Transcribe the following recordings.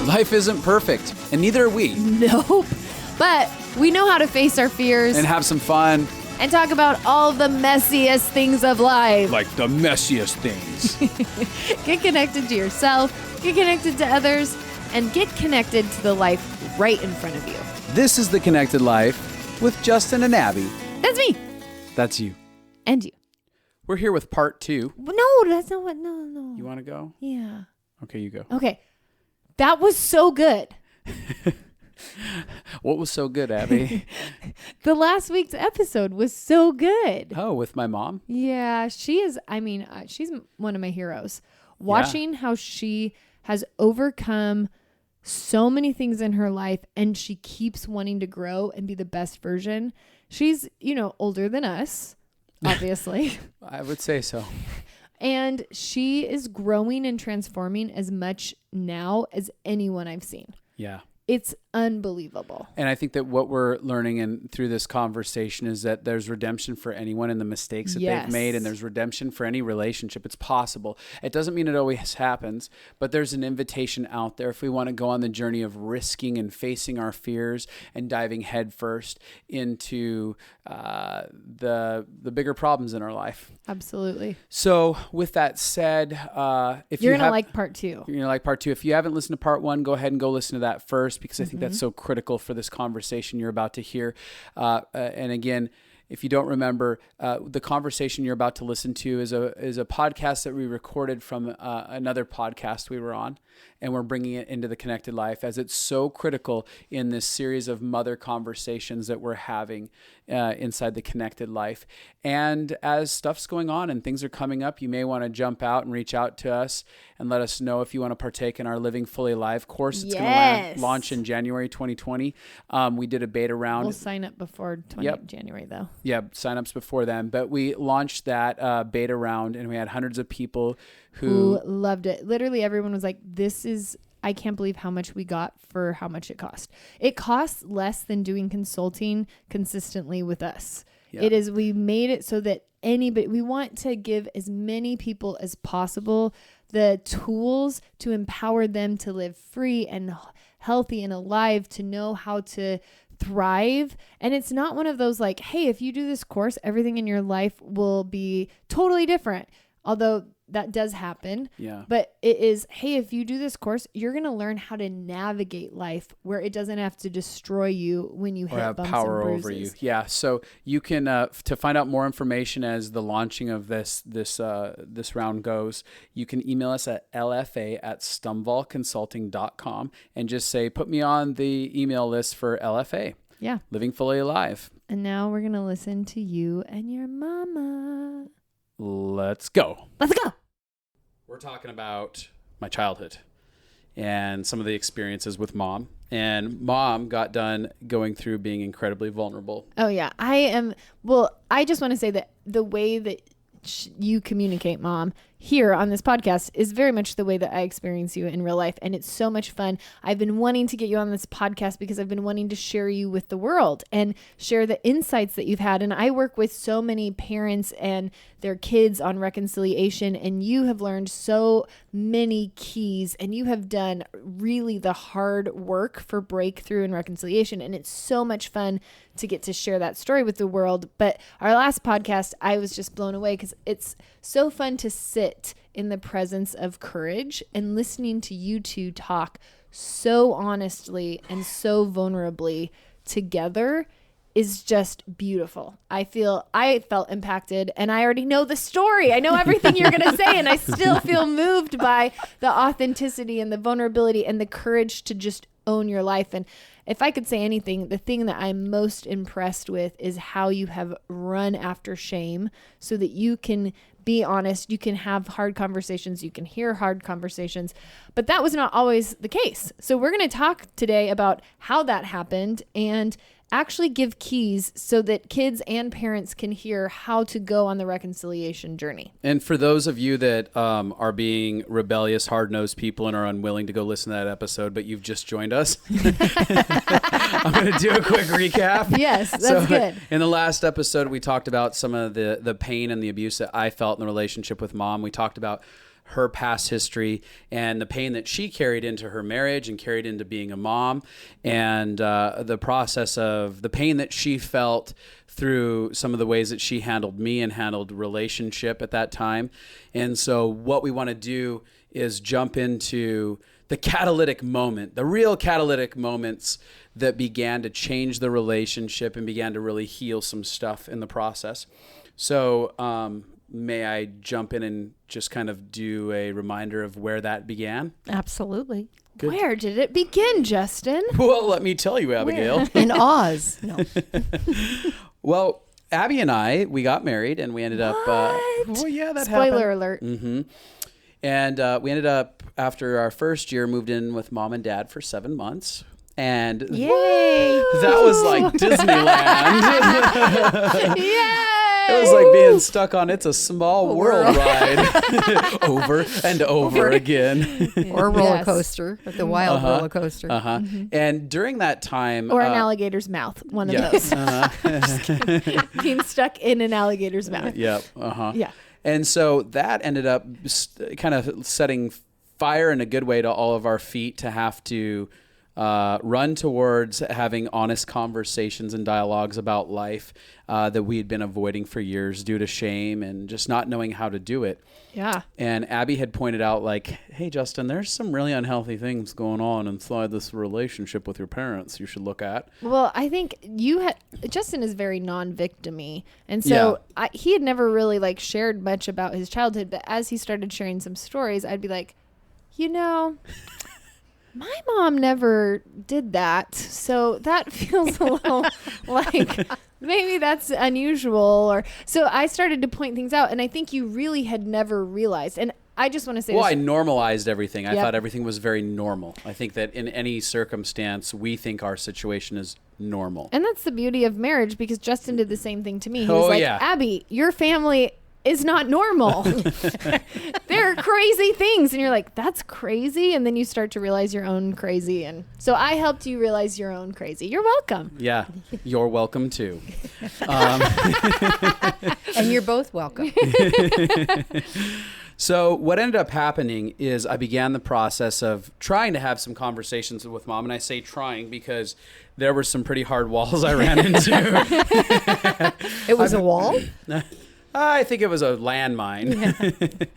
Life isn't perfect, and neither are we. Nope. But we know how to face our fears And have some fun. and talk about all the messiest things of life. Like the messiest things. Get connected to yourself, get connected to others, and get connected to the life right in front of you. This is The Connected Life with Justin and Abby. That's me. That's you. And you. We're here with part 2. No, that's not what. No. You want to go? Yeah. Okay, you go. Okay. That was so good. What was so good, Abby? The last week's episode was so good. Oh, with my mom? Yeah, she is. I mean, she's one of my heroes. Watching how she has overcome so many things in her life and she keeps wanting to grow and be the best version. She's, older than us, obviously. I would say so. And she is growing and transforming as much now as anyone I've seen. Yeah. It's unbelievable. And I think that what we're learning through this conversation is that there's redemption for anyone in the mistakes that they've made, and there's redemption for any relationship. It's possible. It doesn't mean it always happens, but there's an invitation out there if we want to go on the journey of risking and facing our fears and diving headfirst into the bigger problems in our life. Absolutely. So with that said, if you're going to like part 2. You're going to like part 2. If you haven't listened to part 1, go ahead and go listen to that first, because I think that's so critical for this conversation you're about to hear. And again, if you don't remember, the conversation you're about to listen to is a podcast that we recorded from another podcast we were on, and we're bringing it into the Connected Life as it's so critical in this series of mother conversations that we're having inside the Connected Life. And as stuff's going on and things are coming up, you may want to jump out and reach out to us and let us know if you want to partake in our Living Fully Alive course. It's going to launch in January 2020. We did a beta round. We'll sign up before January, though. Yeah, signups before then. But we launched that beta round, and we had hundreds of people who loved it. Literally everyone was like, I can't believe how much we got for how much it cost. It costs less than doing consulting consistently with us. Yeah. We made it so that we want to give as many people as possible the tools to empower them to live free and healthy and alive, to know how to thrive. And it's not one of those like, hey, if you do this course, everything in your life will be totally different. Although that does happen. Yeah. But it is, hey, if you do this course, you're going to learn how to navigate life where it doesn't have to destroy you when you hit bumps and bruises. Or have power over you. Yeah. So you can, to find out more information as the launching of this round goes, you can email us at lfa@stumvalconsulting.com and just say, put me on the email list for LFA. Yeah. Living Fully Alive. And now we're going to listen to you and your mama. Let's go. Let's go. We're talking about my childhood and some of the experiences with mom. And mom got done going through being incredibly vulnerable. Oh, yeah. I just want to say that the way that you communicate, Mom, here on this podcast is very much the way that I experience you in real life. And it's so much fun. I've been wanting to get you on this podcast because I've been wanting to share you with the world and share the insights that you've had. And I work with so many parents and their kids on reconciliation, and you have learned so many keys, and you have done really the hard work for breakthrough and reconciliation. And it's so much fun to get to share that story with the world. But our last podcast, I was just blown away because it's so fun to sit in the presence of courage and listening to you two talk so honestly and so vulnerably together is just beautiful. I felt impacted, and I already know the story. I know everything you're going to say, and I still feel moved by the authenticity and the vulnerability and the courage to just own your life. And if I could say anything, the thing that I'm most impressed with is how you have run after shame so that you can be honest, you can have hard conversations, you can hear hard conversations, but that was not always the case. So we're going to talk today about how that happened and actually give keys so that kids and parents can hear how to go on the reconciliation journey. And for those of you that are being rebellious, hard-nosed people and are unwilling to go listen to that episode, but you've just joined us, I'm going to do a quick recap. Yes, that's good. In the last episode, we talked about some of the pain and the abuse that I felt in the relationship with mom. We talked about her past history and the pain that she carried into her marriage and carried into being a mom, and the process of the pain that she felt through some of the ways that she handled me and handled relationship at that time. And so what we want to do is jump into the catalytic moment, the real catalytic moments that began to change the relationship and began to really heal some stuff in the process. So may I jump in and just kind of do a reminder of where that began? Absolutely. Good. Where did it begin, Justin? Well, let me tell you, Abigail. In Oz. No. Well, Abby and I, we got married and we ended up... What? Yeah, that happened. Spoiler alert. Mm-hmm. And we ended up, after our first year, moved in with mom and dad for 7 months. And Yay! that was like Disneyland. Yay! It was like being stuck on It's a Small World ride over and over again. Or a roller Yes. coaster, the wild roller coaster. And during that time... Or an alligator's mouth. One of those. Being stuck in an alligator's mouth. Yep. Yeah. And so that ended up kind of setting fire in a good way to all of our feet to have to run towards having honest conversations and dialogues about life that we had been avoiding for years due to shame and just not knowing how to do it. Yeah. And Abby had pointed out, like, hey, Justin, there's some really unhealthy things going on inside this relationship with your parents you should look at. Well, I think Justin is very non-victim-y. And so he had never really like shared much about his childhood. But as he started sharing some stories, I'd be like, my mom never did that. So that feels a little like maybe that's unusual. Or so I started to point things out. And I think you really had never realized. And I just want to say I normalized everything. I Yep. thought everything was very normal. I think that in any circumstance, we think our situation is normal. And that's the beauty of marriage, because Justin did the same thing to me. He was like, yeah. Abby, your family is not normal. There are crazy things. And you're like, that's crazy. And then you start to realize your own crazy. And so I helped you realize your own crazy. You're welcome. Yeah, you're welcome too. And you're both welcome. So what ended up happening is I began the process of trying to have some conversations with mom. And I say trying because there were some pretty hard walls I ran into. It was a wall? I think it was a landmine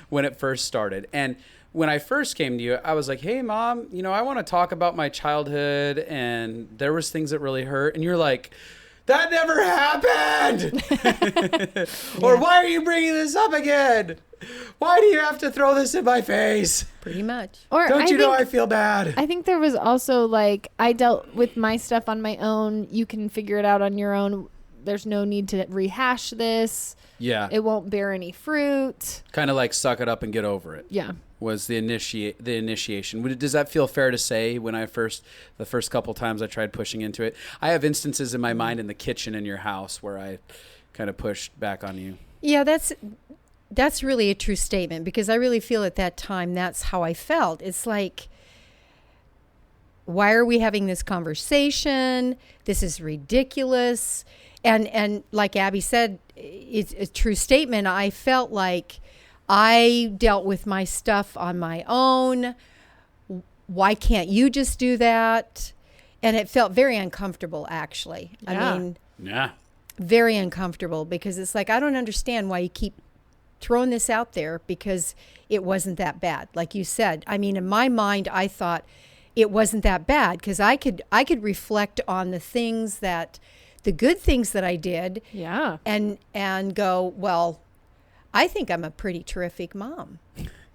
when it first started. And when I first came to you, I was like, hey, Mom, I want to talk about my childhood. And there was things that really hurt. And you're like, that never happened. Or why are you bringing this up again? Why do you have to throw this in my face? Pretty much. Or Don't you know I feel bad? I think there was also like, I dealt with my stuff on my own. You can figure it out on your own. There's no need to rehash this. Yeah. It won't bear any fruit. Kind of like suck it up and get over it. Yeah. Was the initiation. Does that feel fair to say when the first couple times I tried pushing into it? I have instances in my mind in the kitchen in your house where I kind of pushed back on you. Yeah, that's really a true statement, because I really feel at that time that's how I felt. It's like, why are we having this conversation? This is ridiculous. And like Abby said, it's a true statement. I felt like I dealt with my stuff on my own. Why can't you just do that? And it felt very uncomfortable, actually. Yeah. I mean, Yeah. very uncomfortable, because it's like, I don't understand why you keep throwing this out there, because it wasn't that bad. Like you said, I mean, in my mind, I thought it wasn't that bad, because I could reflect on the good things that I did. Yeah. And go, well, I think I'm a pretty terrific mom.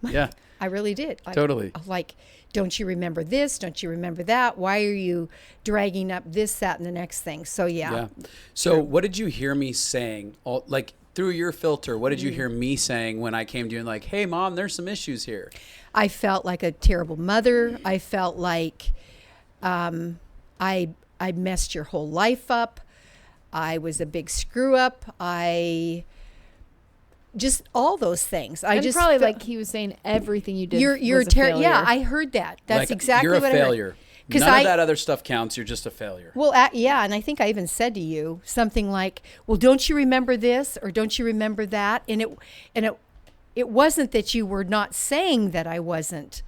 Yeah. I really did. Totally. Like, don't you remember this? Don't you remember that? Why are you dragging up this, that, and the next thing? So, yeah. So what did you hear me saying? Like through your filter, what did you hear me saying when I came to you and like, hey, Mom, there's some issues here? I felt like a terrible mother. I felt like I messed your whole life up. I was a big screw up. Just all those things. And probably like he was saying everything you did. You're was a failure. Yeah, I heard that. That's like, exactly you're a what failure. I heard. None of that other stuff counts. You're just a failure. Well, yeah, and I think I even said to you something like, "Well, don't you remember this or don't you remember that?" And it wasn't that you were not saying that I wasn't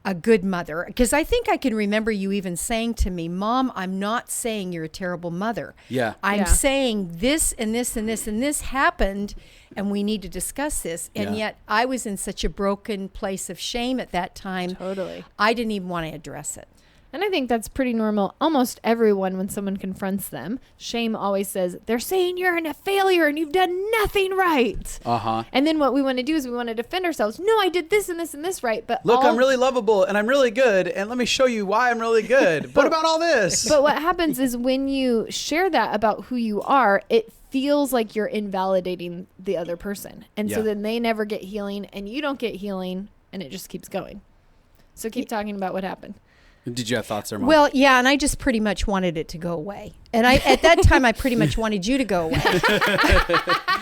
a good mother, because I think I can remember you even saying to me, Mom, I'm not saying you're a terrible mother. Yeah. I'm saying this and this and this and this happened, and we need to discuss this. And yet I was in such a broken place of shame at that time. Totally. I didn't even want to address it. And I think that's pretty normal. Almost everyone, when someone confronts them, shame always says, they're saying you're a failure and you've done nothing right. Uh-huh. And then what we want to do is we want to defend ourselves. No, I did this and this and this right. But look, I'm really lovable and I'm really good. And let me show you why I'm really good. What about all this? But what happens is when you share that about who you are, it feels like you're invalidating the other person. And so then they never get healing and you don't get healing and it just keeps going. So keep talking about what happened. Did you have thoughts there, Mom? Well, yeah, and I just pretty much wanted it to go away. And at that time, I pretty much wanted you to go away.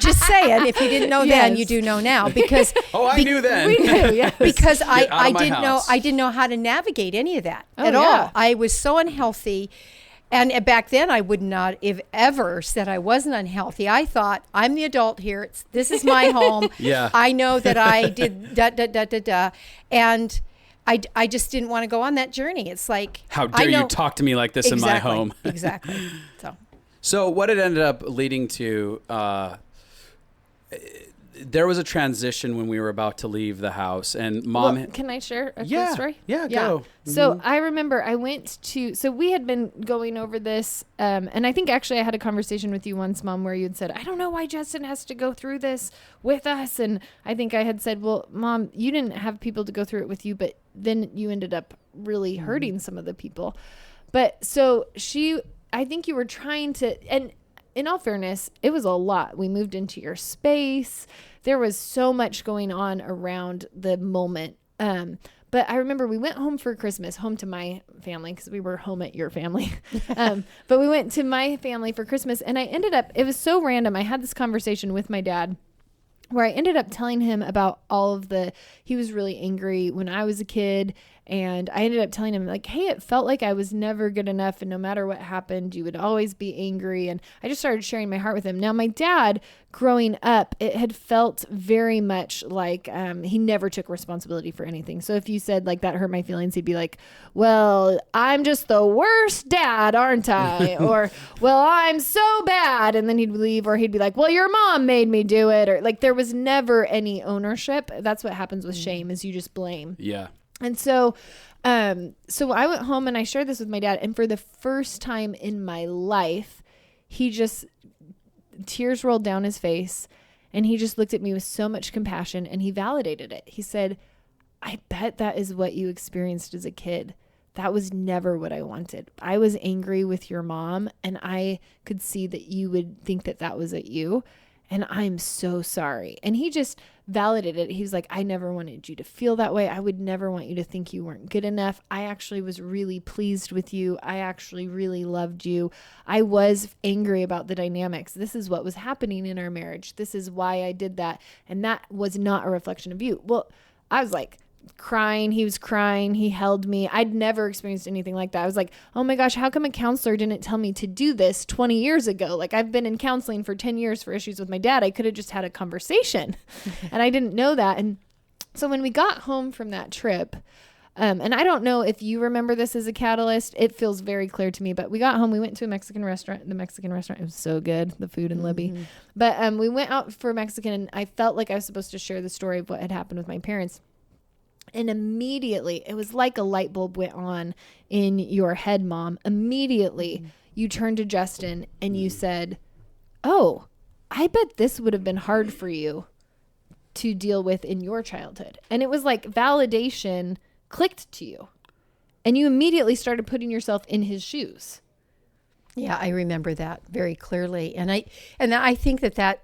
Just saying, if you didn't know then, you do know now. Because I knew then. We knew, yes. Because I didn't know how to navigate any of that at all. I was so unhealthy. And back then, I would not have ever said I wasn't unhealthy. I thought, I'm the adult here. This is my home. I know that I did da-da-da-da-da. And I just didn't want to go on that journey. It's like, how dare you talk to me like this in my home? Exactly. So what it ended up leading to, there was a transition when we were about to leave the house, and Mom. Well, can I share a quick story? Yeah, go. So I remember I went to, so we had been going over this, and I think actually I had a conversation with you once, Mom, where you had said, I don't know why Justin has to go through this with us. And I think I had said, well, Mom, you didn't have people to go through it with you, but then you ended up really hurting some of the people. But so I think you were trying to, and in all fairness, it was a lot. We moved into your space. There was so much going on around the moment. But I remember we went home for Christmas, home to my family, because we were home at your family. But we went to my family for Christmas, and I ended up, it was so random. I had this conversation with my dad where I ended up telling him about he was really angry when I was a kid. And I ended up telling him, like, hey, it felt like I was never good enough. And no matter what happened, you would always be angry. And I just started sharing my heart with him. Now, my dad, growing up, it had felt very much like he never took responsibility for anything. So if you said, like, that hurt my feelings, he'd be like, well, I'm just the worst dad, aren't I? Or, well, I'm so bad. And then he'd leave, or he'd be like, well, your mom made me do it. Or, like, there was never any ownership. That's what happens with shame, is you just blame. Yeah. And so I went home and I shared this with my dad. And for the first time in my life, tears rolled down his face, and he just looked at me with so much compassion, and he validated it. He said, I bet that is what you experienced as a kid. That was never what I wanted. I was angry with your mom, and I could see that you would think that that was at you. And I'm so sorry. And he just validated it. He was like, I never wanted you to feel that way. I would never want you to think you weren't good enough. I actually was really pleased with you. I actually really loved you. I was angry about the dynamics. This is what was happening in our marriage. This is why I did that. And that was not a reflection of you. Well, I was like, crying. He was crying. He held me. I'd never experienced anything like that. I was like, oh my gosh, how come a counselor didn't tell me to do this 20 years ago? Like, I've been in counseling for 10 years for issues with my dad. I could have just had a conversation and I didn't know that. And so when we got home from that trip, and I don't know if you remember this as a catalyst, it feels very clear to me, but we got home, we went to a Mexican restaurant. The Mexican restaurant, it was so good, the food in Libby. But we went out for Mexican, and I felt like I was supposed to share the story of what had happened with my parents. And immediately, it was like a light bulb went on in your head, Mom. Immediately, you turned to Justin and you said, oh, I bet this would have been hard for you to deal with in your childhood. And it was like validation clicked to you. And you immediately started putting yourself in his shoes. Yeah, I remember that very clearly. And I think that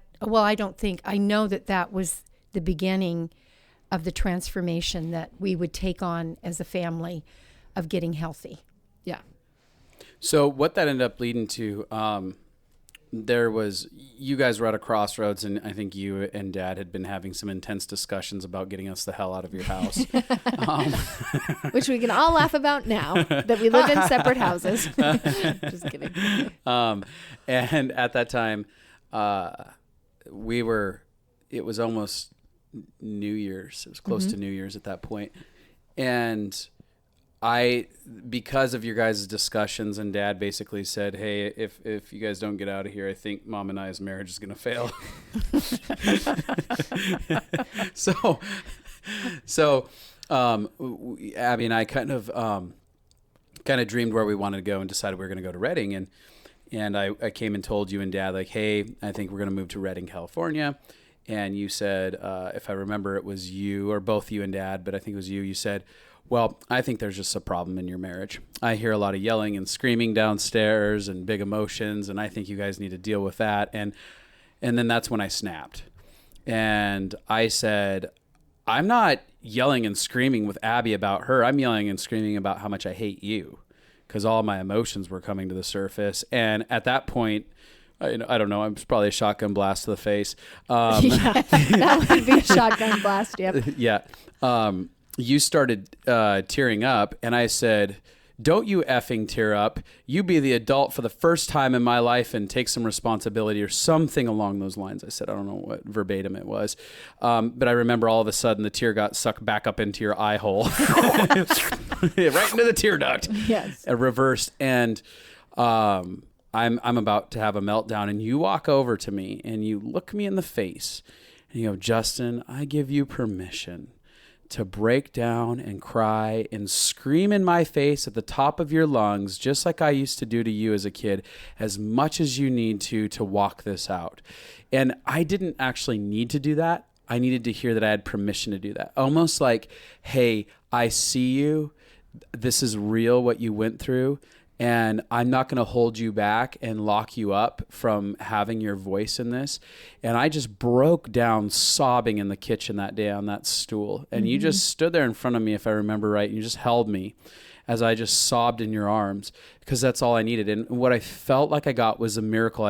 I know that was the beginning of the transformation that we would take on as a family of getting healthy. Yeah. So what that ended up leading to, you guys were at a crossroads, and I think you and Dad had been having some intense discussions about getting us the hell out of your house. Which we can all laugh about now, that we live in separate houses. Just kidding. And at that time, it was almost New Year's. It was close to New Year's at that point. And I, because of your guys' discussions, and Dad basically said, hey, if you guys don't get out of here, I think Mom and I's marriage is going to fail. So Abby and I kind of dreamed where we wanted to go and decided we were going to go to Redding. And I came and told you and Dad, like, hey, I think we're going to move to Redding, California. And you said, if I remember, it was you or both you and Dad, but I think it was you. You said, well, I think there's just a problem in your marriage. I hear a lot of yelling and screaming downstairs and big emotions, and I think you guys need to deal with that. And then that's when I snapped. And I said, I'm not yelling and screaming with Abby about her. I'm yelling and screaming about how much I hate you, because all my emotions were coming to the surface. And at that point, I don't know, it was probably a shotgun blast to the face. Yeah, that would be a shotgun blast, yep. Yeah. You started tearing up, and I said, don't you effing tear up. You be the adult for the first time in my life and take some responsibility, or something along those lines. I said, I don't know what verbatim it was. But I remember all of a sudden the tear got sucked back up into your eye hole. Right into the tear duct. Yes. Reversed. And I'm about to have a meltdown, and you walk over to me and you look me in the face and you go, Justin, I give you permission to break down and cry and scream in my face at the top of your lungs, just like I used to do to you as a kid, as much as you need to walk this out. And I didn't actually need to do that. I needed to hear that I had permission to do that. Almost like, hey, I see you. This is real, what you went through. And I'm not going to hold you back and lock you up from having your voice in this. And I just broke down sobbing in the kitchen that day on that stool. And you just stood there in front of me, if I remember right. And you just held me as I just sobbed in your arms, because that's all I needed. And what I felt like I got was a miracle.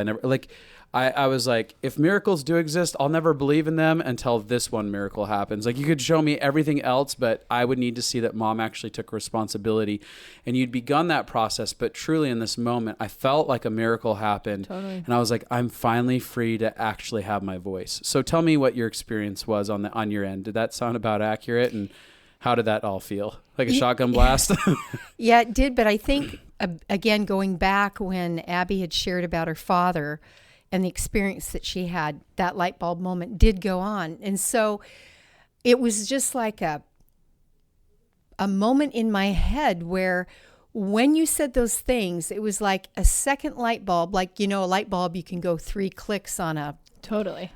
I was like, if miracles do exist, I'll never believe in them until this one miracle happens. Like, you could show me everything else, but I would need to see that Mom actually took responsibility. And you'd begun that process, but truly in this moment, I felt like a miracle happened. Totally. And I was like, I'm finally free to actually have my voice. So tell me what your experience was on your end. Did that sound about accurate? And how did that all feel? Like a shotgun blast? Yeah, it did. But I think, again, going back when Abby had shared about her father and the experience that she had, that light bulb moment did go on. And so it was just like a moment in my head where when you said those things, it was like a second light bulb. Like, a light bulb, you can go 3 clicks on a... Totally.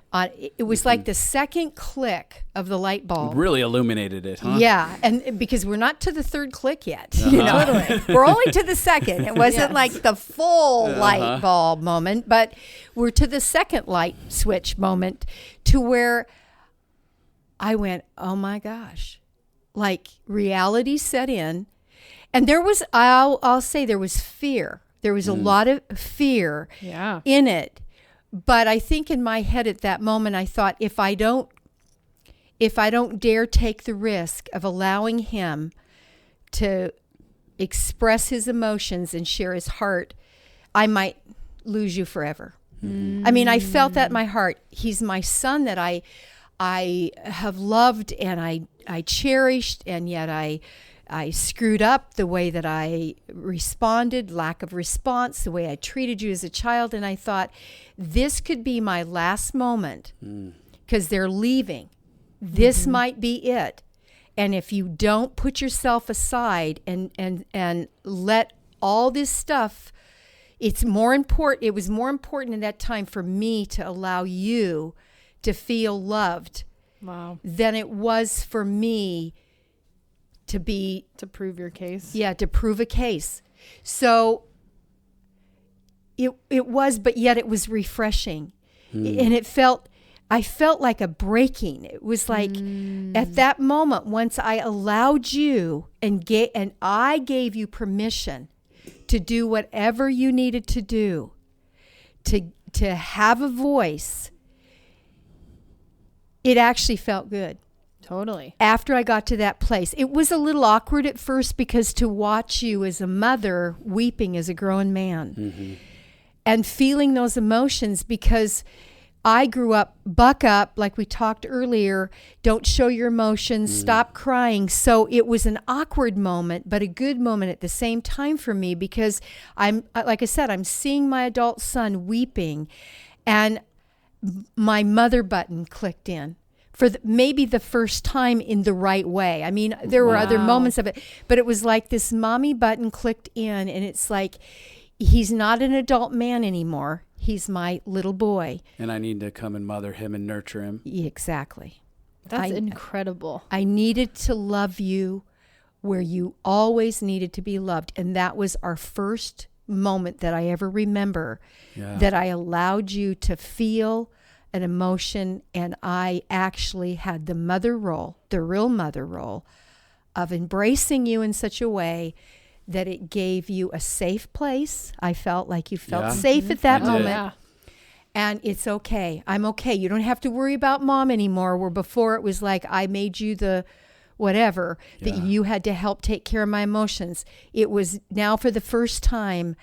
It was like the second click of the light bulb. Really illuminated it, huh? Yeah, and because we're not to the 3rd click yet. Totally. We're only to the 2nd. It wasn't like the full light bulb moment, but we're to the 2nd light switch moment, to where I went, oh my gosh, like reality set in. And there was, I'll say there was fear. There was a lot of fear in it. But I think in my head at that moment, I thought, if I don't dare take the risk of allowing him to express his emotions and share his heart, I might lose you forever. I mean, I felt that in my heart. He's my son that I have loved and I cherished, and yet I screwed up the way that I responded, lack of response, the way I treated you as a child. And I thought, this could be my last moment, because they're leaving. This might be it. And if you don't put yourself aside and let all this stuff, it was more important in that time for me to allow you to feel loved than it was for me to prove your case. Yeah, to prove a case. So it was, but yet it was refreshing. And I felt like a breaking. It was like at that moment, once I allowed you and I gave you permission to do whatever you needed to do, to have a voice, it actually felt good. Totally. After I got to that place, it was a little awkward at first, because to watch you as a mother weeping as a grown man and feeling those emotions, because I grew up, buck up, like we talked earlier, don't show your emotions, stop crying. So it was an awkward moment, but a good moment at the same time for me, because like I said, I'm seeing my adult son weeping, and my mother button clicked in for maybe the first time in the right way. I mean, there were other moments of it, but it was like this mommy button clicked in, and it's like, he's not an adult man anymore. He's my little boy. And I need to come and mother him and nurture him. Exactly. That's incredible. I needed to love you where you always needed to be loved. And that was our first moment that I ever remember, that I allowed you to feel an emotion, and I actually had the mother role, the real mother role, of embracing you in such a way that it gave you a safe place. I felt like you felt safe at that moment. Yeah. And it's okay. I'm okay. You don't have to worry about mom anymore. Where before it was like, I made you the whatever, that you had to help take care of my emotions. It was now, for the first time,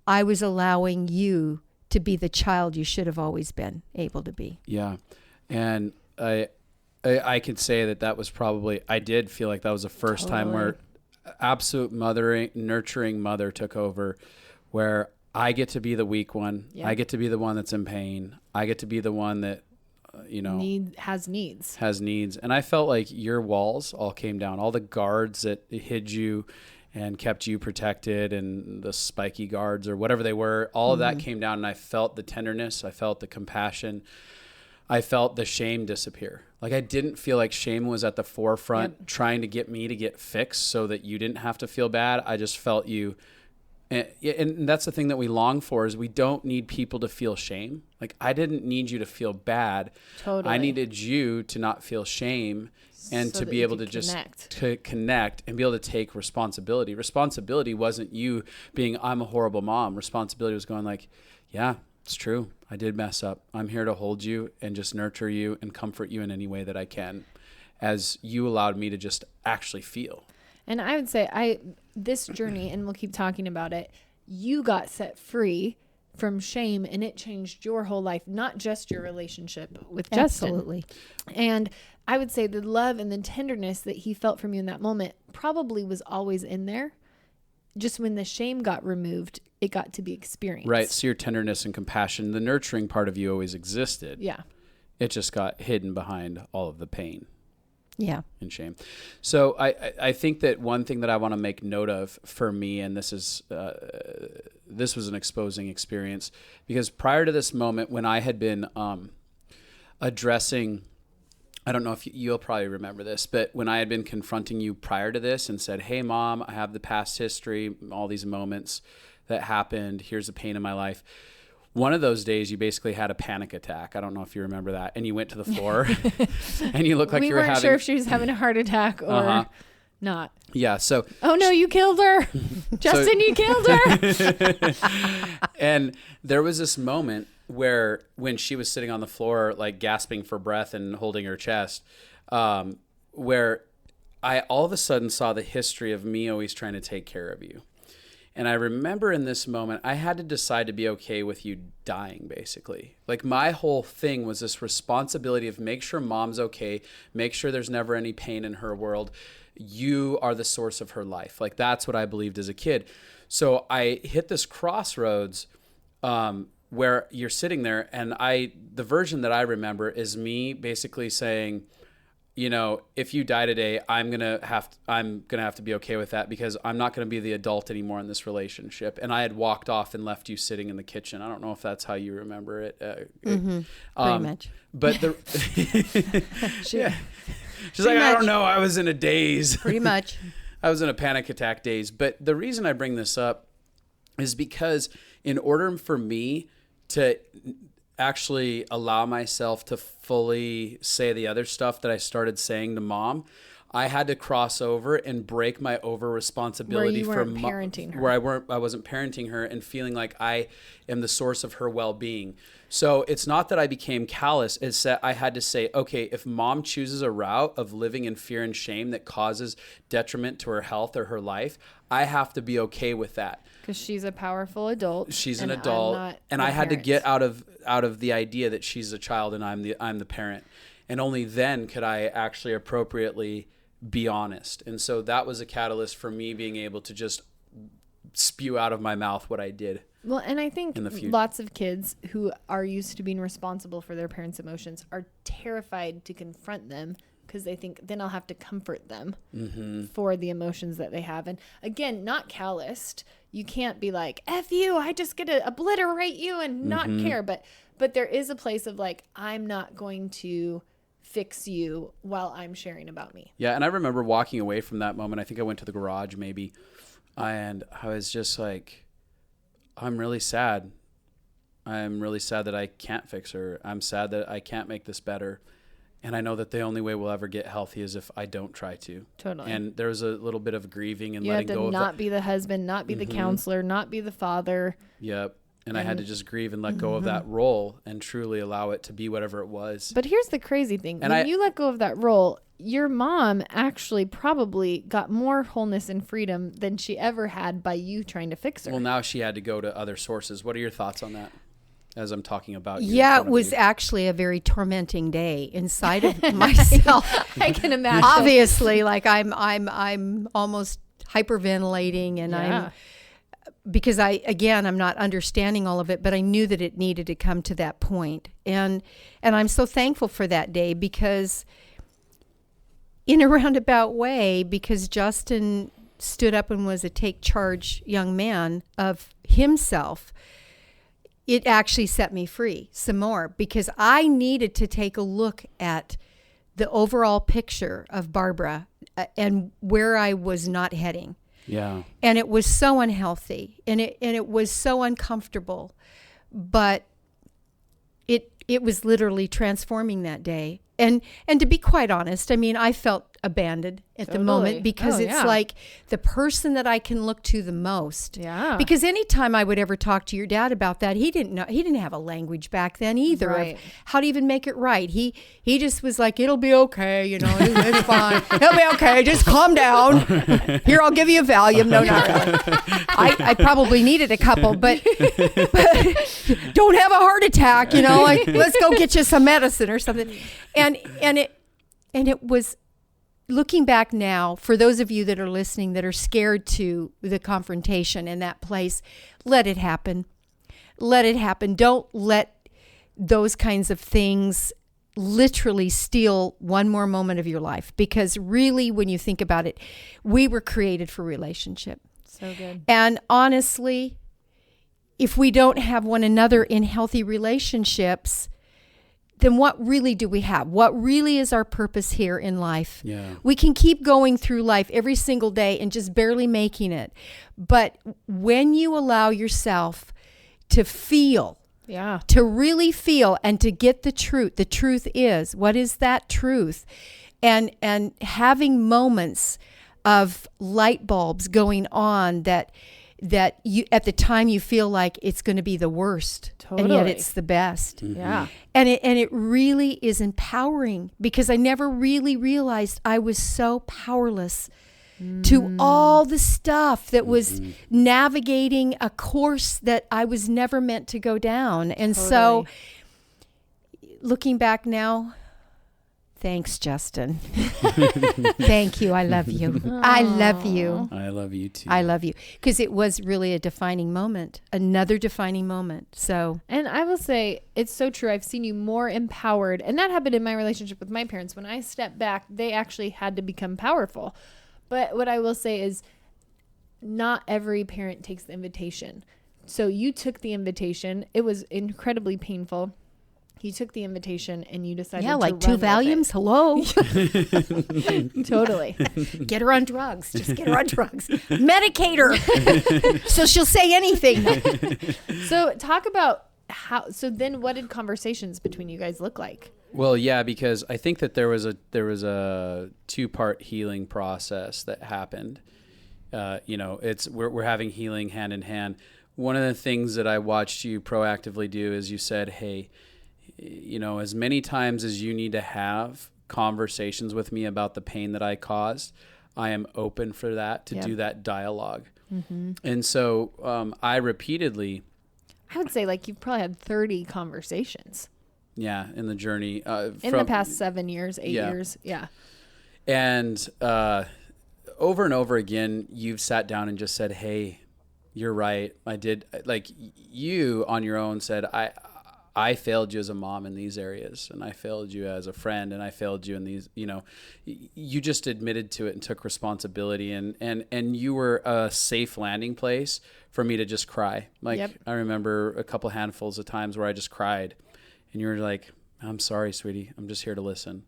I was allowing you to be the child you should have always been able to be. Yeah. And I could say that was probably, I did feel like that was the first time where absolute nurturing mother took over, where I get to be the weak one. Yeah. I get to be the one that's in pain. I get to be the one that, has needs. And I felt like your walls all came down, all the guards that hid you and kept you protected, and the spiky guards or whatever they were, all of that came down, and I felt the tenderness. I felt the compassion. I felt the shame disappear. Like, I didn't feel like shame was at the forefront trying to get me to get fixed so that you didn't have to feel bad. I just felt you. And that's the thing that we long for, is we don't need people to feel shame. Like, I didn't need you to feel bad. Totally. I needed you to not feel shame, and to be able to just to connect and be able to take responsibility. Responsibility wasn't you being, I'm a horrible mom. Responsibility was going like, yeah, it's true. I did mess up. I'm here to hold you and just nurture you and comfort you in any way that I can, as you allowed me to just actually feel. And I would say this journey, and we'll keep talking about it, you got set free from shame, and it changed your whole life, not just your relationship with Justin. Absolutely. And I would say the love and the tenderness that he felt from you in that moment probably was always in there. Just when the shame got removed, it got to be experienced. Right. So your tenderness and compassion, the nurturing part of you always existed. Yeah. It just got hidden behind all of the pain. Yeah. And shame. So I think that one thing that I want to make note of for me, and this was an exposing experience, because prior to this moment, when I had been addressing, I don't know if you'll probably remember this, but when I had been confronting you prior to this and said, hey mom, I have the past history, all these moments that happened, here's the pain in my life. One of those days, you basically had a panic attack. I don't know if you remember that. And you went to the floor and you looked like you were having... We weren't sure if she was having a heart attack or not. Yeah, so... Oh, no, you killed her. Justin, you killed her. And there was this moment where when she was sitting on the floor, like gasping for breath and holding her chest, where I all of a sudden saw the history of me always trying to take care of you. And I remember in this moment, I had to decide to be okay with you dying, basically. Like, my whole thing was this responsibility of make sure mom's okay, make sure there's never any pain in her world. You are the source of her life. Like, that's what I believed as a kid. So I hit this crossroads where you're sitting there, and the version that I remember is me basically saying, you know, if you die today, I'm gonna have to be okay with that, because I'm not gonna be the adult anymore in this relationship. And I had walked off and left you sitting in the kitchen. I don't know if that's how you remember it. Pretty much. But she's like, I don't know. I was in a daze. Pretty much. I was in a panic attack daze. But the reason I bring this up is because in order for me to actually allow myself to fully say the other stuff that I started saying to mom, I had to cross over and break my over responsibility Where you weren't parenting her. where I wasn't parenting her and feeling like I am the source of her well-being. So it's not that I became callous. It's that I had to say, okay, if mom chooses a route of living in fear and shame that causes detriment to her health or her life, I have to be okay with that. Because she's a powerful adult. She's an adult, and I had to get out of the idea that she's a child and I'm the parent. And only then could I actually appropriately be honest. And so that was a catalyst for me being able to just spew out of my mouth what I did. Well, and I think lots of kids who are used to being responsible for their parents' emotions are terrified to confront them because they think then I'll have to comfort them for the emotions that they have. And again, not calloused. You can't be like, F you, I just get to obliterate you and not care. But there is a place of like, I'm not going to fix you while I'm sharing about me. Yeah, and I remember walking away from that moment. I think I went to the garage maybe, and I was just like, I'm really sad. I'm really sad that I can't fix her. I'm sad that I can't make this better. And I know that the only way we'll ever get healthy is if I don't try to. Totally. And there was a little bit of grieving and you letting go of that. You have to not be the husband, not be the counselor, not be the father. Yep. And I had to just grieve and let go of that role and truly allow it to be whatever it was. But here's the crazy thing. When you let go of that role, your mom actually probably got more wholeness and freedom than she ever had by you trying to fix her. Well, now she had to go to other sources. What are your thoughts on that as I'm talking about you? Yeah, it was actually a very tormenting day inside of myself. I can imagine. Obviously, like I'm almost hyperventilating and because I'm not understanding all of it, but I knew that it needed to come to that point. And I'm so thankful for that day because in a roundabout way, because Justin stood up and was a take charge young man of himself, it actually set me free some more because I needed to take a look at the overall picture of Barbara and where I was not heading. Yeah. And it was so unhealthy and it was so uncomfortable, but it was literally transforming that day. And to be quite honest, I mean, I felt abandoned at the moment because it's like the person that I can look to the most. Yeah. Because anytime I would ever talk to your dad about that, he didn't have a language back then either of how to even make it right. He just was like, it'll be okay, it's fine. It'll be okay. Just calm down. Here, I'll give you a Valium. No, not really. I probably needed a couple, but don't have a heart attack, like let's go get you some medicine or something. And it was, looking back now, for those of you that are listening that are scared to the confrontation in that place, let it happen. Let it happen. Don't let those kinds of things literally steal one more moment of your life. Because really, when you think about it, we were created for relationship. So good. And honestly, if we don't have one another in healthy relationships, then what really do we have? What really is our purpose here in life? Yeah. We can keep going through life every single day and just barely making it. But when you allow yourself to feel, to really feel and to get the truth is, what is that truth? And having moments of light bulbs going on that you at the time you feel like it's going to be the worst, and yet it's the best. Mm-hmm. Yeah. And it really is empowering because I never really realized I was so powerless to all the stuff that was navigating a course that I was never meant to go down. And so looking back now, thanks, Justin. Thank you. I love you. Aww. I love you. I love you too. I love you. Because it was really a defining moment, another defining moment. So, and I will say, it's so true. I've seen you more empowered. And that happened in my relationship with my parents. When I stepped back, they actually had to become powerful. But what I will say is, not every parent takes the invitation. So you took the invitation. It was incredibly painful. You took the invitation and you decided to like 2 Valiums. Hello. Totally. Get her on drugs. Just get her on drugs. Medicate her. So she'll say anything. So talk about so then what did conversations between you guys look like? Well, yeah, because I think that there was a 2-part healing process that happened. We're having healing hand in hand. One of the things that I watched you proactively do is you said, hey, as many times as you need to have conversations with me about the pain that I caused, I am open for that, to do that dialogue. Mm-hmm. And so I repeatedly... I would say like you've probably had 30 conversations. Yeah, in the journey. In the past 7 years, 8 years. Yeah. And over and over again, you've sat down and just said, hey, you're right. I did. Like, you on your own said, I failed you as a mom in these areas, and I failed you as a friend, and I failed you in these, you just admitted to it and took responsibility, and you were a safe landing place for me to just cry. Like, I remember a couple handfuls of times where I just cried, and you were like, I'm sorry, sweetie. I'm just here to listen.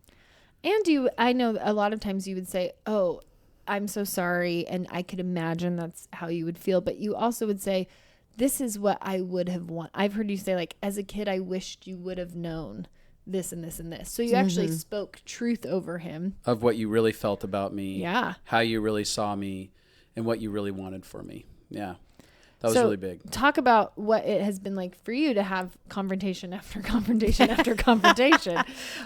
And I know a lot of times you would say, oh, I'm so sorry. And I could imagine that's how you would feel. But you also would say, this is what I would have wanted. I've heard you say, like, as a kid, I wished you would have known this and this and this. So you actually spoke truth over him. Of what you really felt about me. Yeah. How you really saw me and what you really wanted for me. Yeah. That was really big. Talk about what it has been like for you to have confrontation after confrontation after confrontation.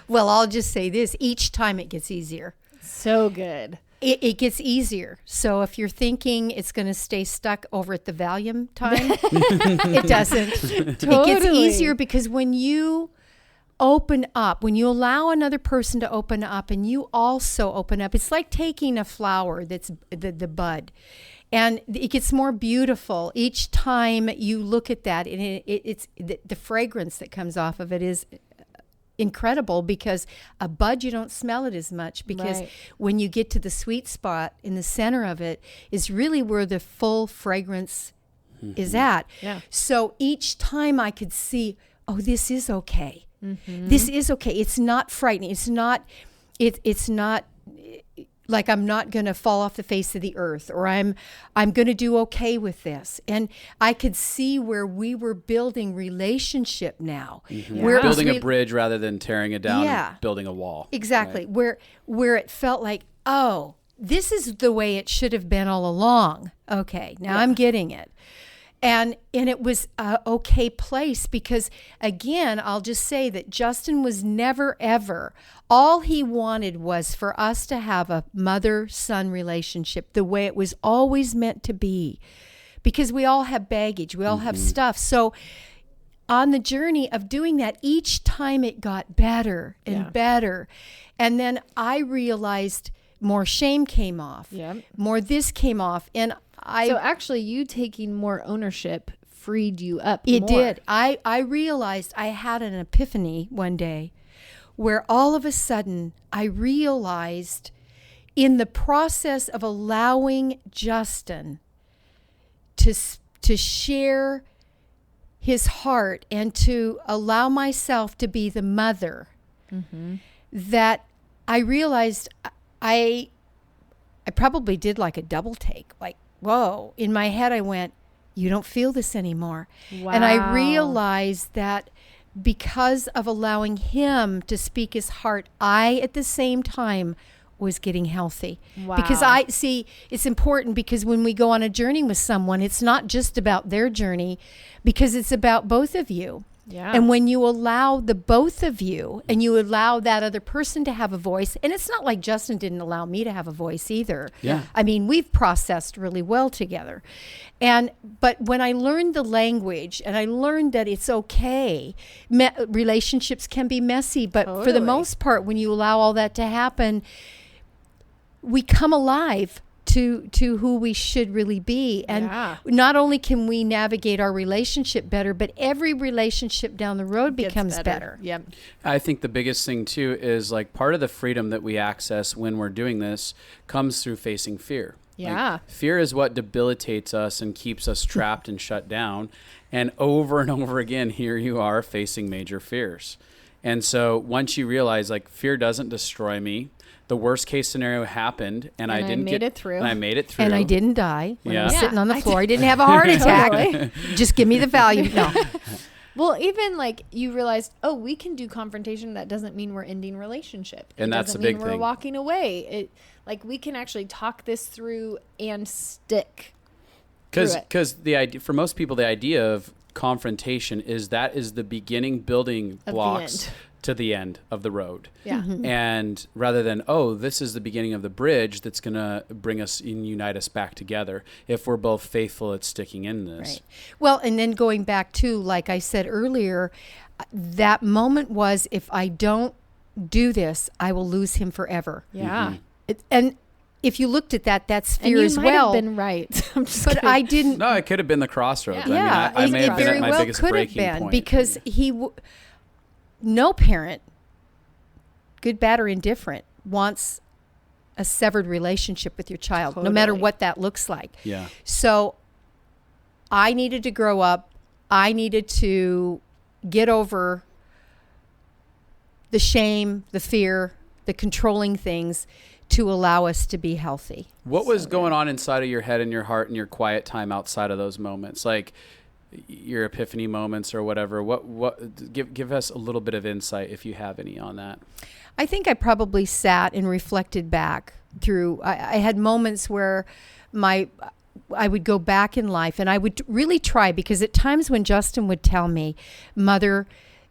Well, I'll just say this. Each time it gets easier. So good. It gets easier. So if you're thinking it's going to stay stuck over at the Valium time, it doesn't. Totally. It gets easier because when you open up, when you allow another person to open up and you also open up, it's like taking a flower that's the bud. And it gets more beautiful each time you look at that. And it's the fragrance that comes off of it is incredible, because a bud, you don't smell it as much, because when you get to the sweet spot in the center of it is really where the full fragrance is at. Yeah. So each time I could see, oh, this is okay. Mm-hmm. This is okay. It's not frightening. It's not like I'm not going to fall off the face of the earth, or I'm going to do okay with this. And I could see where we were building relationship now. Mm-hmm. Yeah. We're building a bridge rather than tearing it down and building a wall. Exactly. Right? Where it felt like, oh, this is the way it should have been all along. Okay, now I'm getting it. And it was an okay place, because, again, I'll just say that Justin was never, ever, all he wanted was for us to have a mother-son relationship the way it was always meant to be, because we all have baggage. We all have stuff. So on the journey of doing that, each time it got better and better. And then I realized more shame came off, more this came off. And so actually you taking more ownership freed you up more. It did. I realized I had an epiphany one day where all of a sudden I realized, in the process of allowing Justin to share his heart and to allow myself to be the mother, that I realized I probably did like a double take, like, whoa. In my head, I went, you don't feel this anymore. Wow. And I realized that because of allowing him to speak his heart, I, at the same time, was getting healthy. Wow. Because it's important, because when we go on a journey with someone, it's not just about their journey, because it's about both of you. Yeah. And when you allow the both of you, and you allow that other person to have a voice, and it's not like Justin didn't allow me to have a voice either. Yeah. I mean, we've processed really well together. But when I learned the language, and I learned that it's okay, relationships can be messy, but for the most part, when you allow all that to happen, we come alive to who we should really be. And not only can we navigate our relationship better, but every relationship down the road becomes better. Yep. I think the biggest thing too is, like, part of the freedom that we access when we're doing this comes through facing fear. Yeah. Like, fear is what debilitates us and keeps us trapped and shut down. And over again, here you are facing major fears. And so once you realize, like, fear doesn't destroy me, the worst case scenario happened, and I made it through. And I made it through. And I didn't die when I was sitting on the floor. I didn't have a heart attack. Just give me the value. No. Well, even like you realized, oh, we can do confrontation. That doesn't mean we're ending relationship. And that's the big we're thing. walking away. Like we can actually talk this through and stick. Because the idea for most people, the idea of confrontation is the beginning building blocks to the end of the road. Yeah. And rather than, oh, this is the beginning of the bridge that's going to bring us and unite us back together if we're both faithful at sticking in this. Right. Well, and then going back to, like I said earlier, that moment was, if I don't do this, I will lose him forever. Yeah. And if you looked at that, that's fear as well. And you might have been right. I'm just kidding. I didn't. No, it could have been the crossroads. Yeah. I may have been at my biggest could breaking have been point. because no parent, good, bad, or indifferent, wants a severed relationship with your child, no matter what that looks like. Yeah. So I needed to grow up. I needed to get over the shame, the fear, the controlling things to allow us to be healthy. What was going on inside of your head and your heart in your quiet time outside of those moments? Like your epiphany moments or whatever. Give us a little bit of insight if you have any on that. I think I probably sat and reflected back through. I had moments where I would go back in life and I would really try, because at times when Justin would tell me, Mother,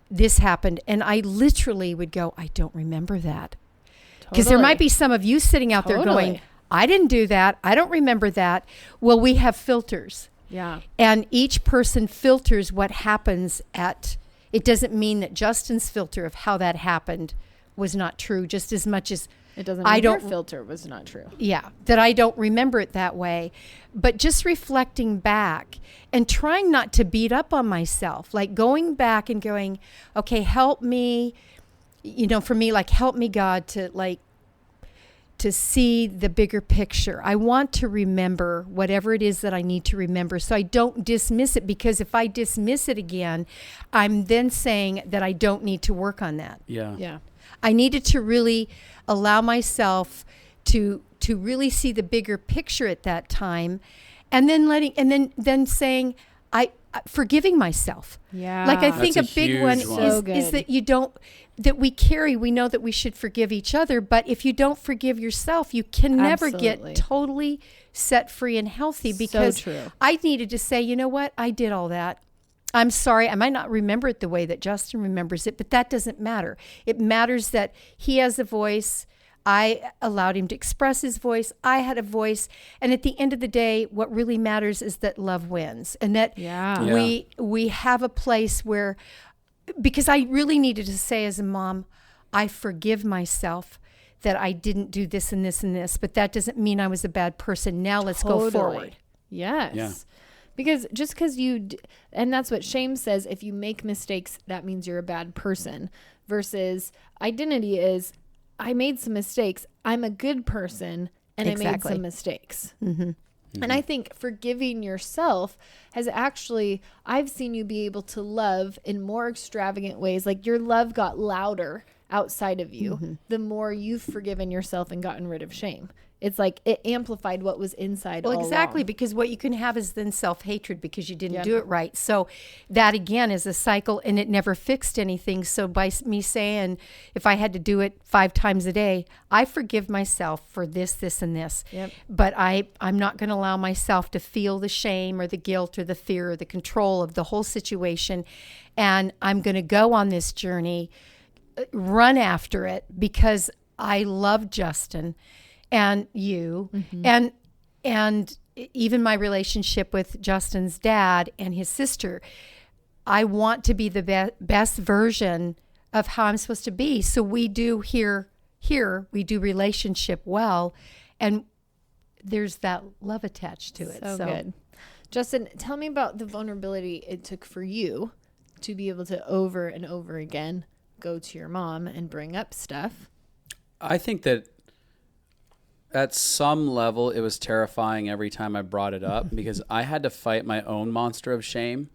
this happened, and I literally would go, I don't remember that. Because there might be some of you sitting out there going, I didn't do that. I don't remember that. Well, we have filters. Yeah. And each person filters what happens it doesn't mean that Justin's filter of how that happened was not true, just as much as it doesn't mean your filter was not true. Yeah, that I don't remember it that way. But just reflecting back and trying not to beat up on myself, like going back and going, okay, help me, for me, like, help me, God, to see the bigger picture. I want to remember whatever it is that I need to remember, so I don't dismiss it, because if I dismiss it again, I'm then saying that I don't need to work on that. Yeah. Yeah. I needed to really allow myself to really see the bigger picture at that time, and then saying, forgiving myself. Yeah. Like, I think a That's big huge one one. is that we know that we should forgive each other, but if you don't forgive yourself, you can never get totally set free and healthy, because So true. I needed to say, you know what? I did all that. I'm sorry. I might not remember it the way that Justin remembers it, but that doesn't matter. It matters that he has a voice. I allowed him to express his voice. I had a voice. And at the end of the day, what really matters is that love wins, and that we have a place where, because I really needed to say as a mom, I forgive myself that I didn't do this and this and this, but that doesn't mean I was a bad person. Now let's go forward. Yes. Yeah. Because just because and that's what shame says, if you make mistakes, that means you're a bad person, versus identity is, I made some mistakes. I'm a good person, and I made some mistakes. Mm-hmm. And I think forgiving yourself has actually, I've seen you be able to love in more extravagant ways. Like, your love got louder outside of you the more you've forgiven yourself and gotten rid of shame. It's like it amplified what was inside. Well, all exactly, along. Because because what you can have is then self-hatred because you didn't do it right. So that again is a cycle, and it never fixed anything. So by me saying, if I had to do it 5 times a day, I forgive myself for this, this, and this. Yep. But I'm not going to allow myself to feel the shame or the guilt or the fear or the control of the whole situation. And I'm going to go on this journey, run after it, because I love Justin and you, and even my relationship with Justin's dad and his sister. I want to be the best version of how I'm supposed to be. So we do here we do relationship well, and there's that love attached to it. So good. Justin, tell me about the vulnerability it took for you to be able to over and over again go to your mom and bring up stuff. I think that at some level, it was terrifying every time I brought it up, because I had to fight my own monster of shame.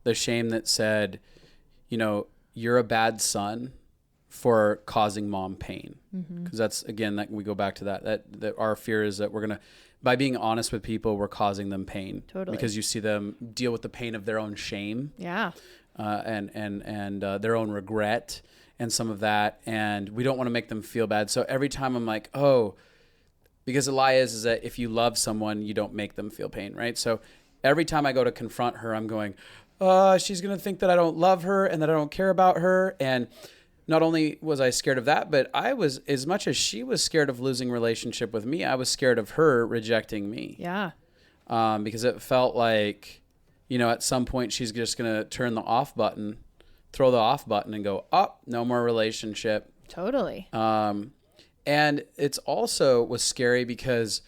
The shame that said, you're a bad son for causing mom pain. Because that's, again, that we go back to that our fear is that by being honest with people, we're causing them pain. Totally. Because you see them deal with the pain of their own shame. Yeah. and their own regret and some of that, and we don't want to make them feel bad. So every time I'm like, oh, because the lie is that if you love someone, you don't make them feel pain, right? So every time I go to confront her, I'm going, she's going to think that I don't love her and that I don't care about her. And not only was I scared of that, but I was, as much as she was scared of losing relationship with me, I was scared of her rejecting me. Yeah. Because it felt like, at some point she's just going to turn the off button, throw the off button and go, no more relationship. Totally. And it's also was scary because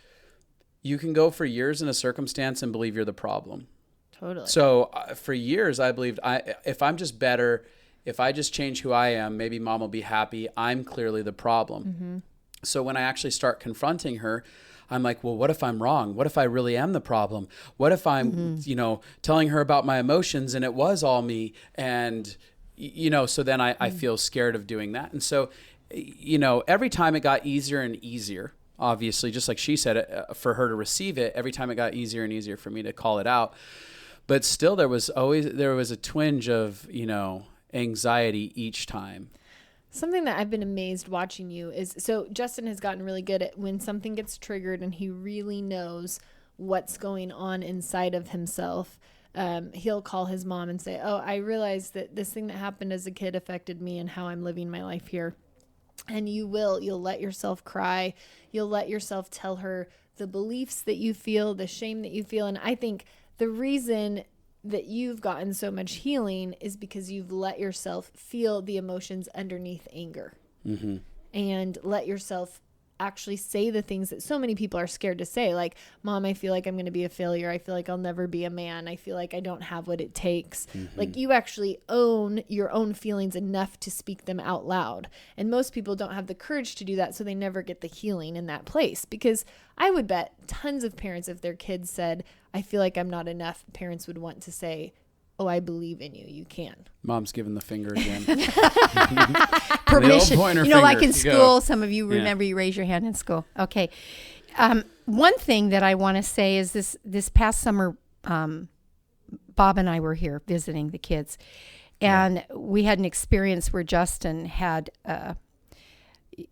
you can go for years in a circumstance and believe you're the problem. Totally. So for years, I believed if I'm just better, if I just change who I am, maybe mom will be happy. I'm clearly the problem. Mm-hmm. So when I actually start confronting her, I'm like, well, what if I'm wrong? What if I really am the problem? What if I'm, telling her about my emotions and it was all me? And, so then I feel scared of doing that. And so, every time it got easier and easier, obviously, just like she said, for her to receive it, every time it got easier and easier for me to call it out. But still, there was a twinge of, anxiety each time. Something that I've been amazed watching you is, so Justin has gotten really good at when something gets triggered and he really knows what's going on inside of himself. He'll call his mom and say, I realized that this thing that happened as a kid affected me and how I'm living my life here. And you'll let yourself cry. You'll let yourself tell her the beliefs that you feel, the shame that you feel. And I think the reason that you've gotten so much healing is because you've let yourself feel the emotions underneath anger. Mm-hmm. And let yourself actually say the things that so many people are scared to say. Like, Mom, I feel like I'm going to be a failure. I feel like I'll never be a man. I feel like I don't have what it takes. Mm-hmm. Like, you actually own your own feelings enough to speak them out loud. And most people don't have the courage to do that, so they never get the healing in that place. Because I would bet tons of parents, if their kids said, I feel like I'm not enough, parents would want to say, I believe in you. You can. Mom's giving the finger again. Permission. Like in school, Go. some of you remember you raise your hand in school. Okay. One thing that I want to say is this past summer, Bob and I were here visiting the kids, and we had an experience where Justin had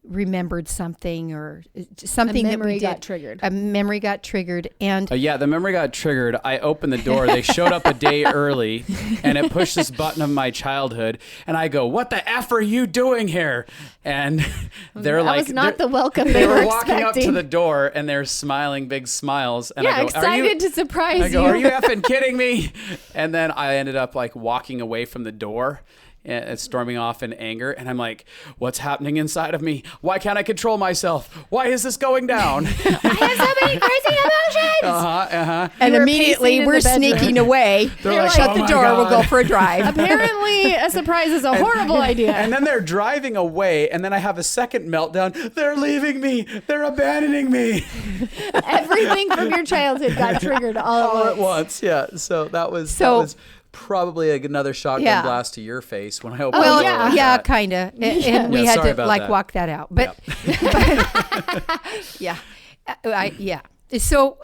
remembered something or something that we did. got triggered. A memory got triggered. And the memory got triggered. I opened the door. They showed up a day early and it pushed this button of my childhood. And I go, what the F are you doing here? And they're that like, was not the welcome they were were walking expecting. up to the door and they're smiling big smiles. And I go, excited to surprise I go, you. are you effing kidding me? And then I ended up like walking away from the door and storming off in anger. And I'm like, what's happening inside of me? Why can't I control myself? Why is this going down? I have so many crazy emotions. And You were immediately pacing in we're the bedroom. sneaking away. They're like, Shut "Oh the my door. God." We'll go for a drive. Apparently, a surprise is a horrible idea. And then they're driving away, and then I have a second meltdown. They're leaving me. They're abandoning me. Everything from your childhood got triggered all At once. Yeah. So that was probably another shotgun blast to your face when I opened the door. Like kind of. And we had sorry to about that. walk that out. But So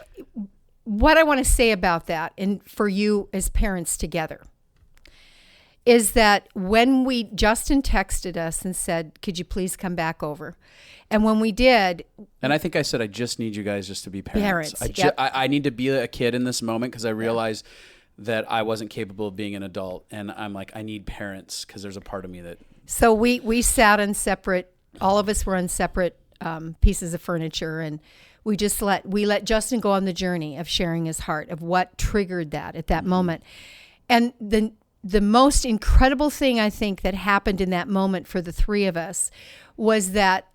what I want to say about that, and for you as parents together, is that when Justin texted us and said, could you please come back over? And when we did. And I think I said, I just need you guys just to be parents. Parents, I need to be a kid in this moment because I realized that I wasn't capable of being an adult. And I'm like, I need parents because there's a part of me that. So we sat on separate, all of us were on separate pieces of furniture, and we let Justin go on the journey of sharing his heart of what triggered that at that moment. And the most incredible thing I think that happened in that moment for the three of us was that